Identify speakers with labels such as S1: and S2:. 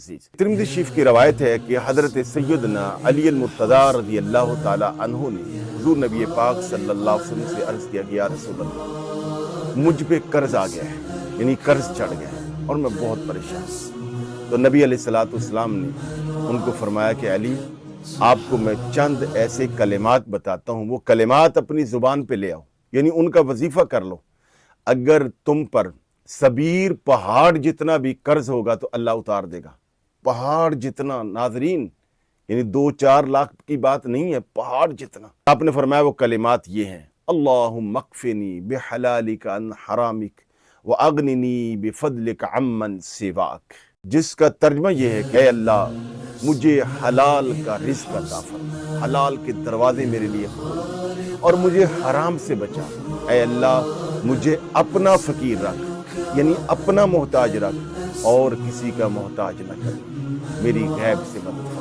S1: عزیز، ترمذی شریف کی روایت ہے کہ حضرت سیدنا علی المرتضیٰ رضی اللہ تعالی عنہ نے حضور نبی پاک صلی اللہ علیہ وسلم سے عرض کیا کہ یا رسول اللہ، مجھ پہ قرض آ گیا ہے، یعنی قرض چڑھ گیا ہے اور میں بہت پریشان ہوں۔ تو نبی علیہ الصلوۃ والسلام نے ان کو فرمایا کہ علی، آپ کو میں چند ایسے کلمات بتاتا ہوں، وہ کلمات اپنی زبان پہ لے آؤ، یعنی ان کا وظیفہ کر لو۔ اگر تم پر سبیر پہاڑ جتنا بھی قرض ہوگا تو اللہ اتار دے گا، پہاڑ جتنا، ناظرین، یعنی 2-4 لاکھ کی بات نہیں ہے، پہاڑ جتنا۔ آپ نے فرمایا وہ کلمات یہ ہیں: اللہم اکفنی بحلالک عن حرامک واغننی بفضلک عمن سواک، جس کا ترجمہ یہ ہے کہ اے اللہ، مجھے حلال کا رزق عطا فرما، حلال کے دروازے میرے لیے کھول اور مجھے حرام سے بچا۔ اے اللہ، مجھے اپنا فقیر رکھ، یعنی اپنا محتاج رکھ، اور کسی کا محتاج نہ کر، میری غیب سے مدد۔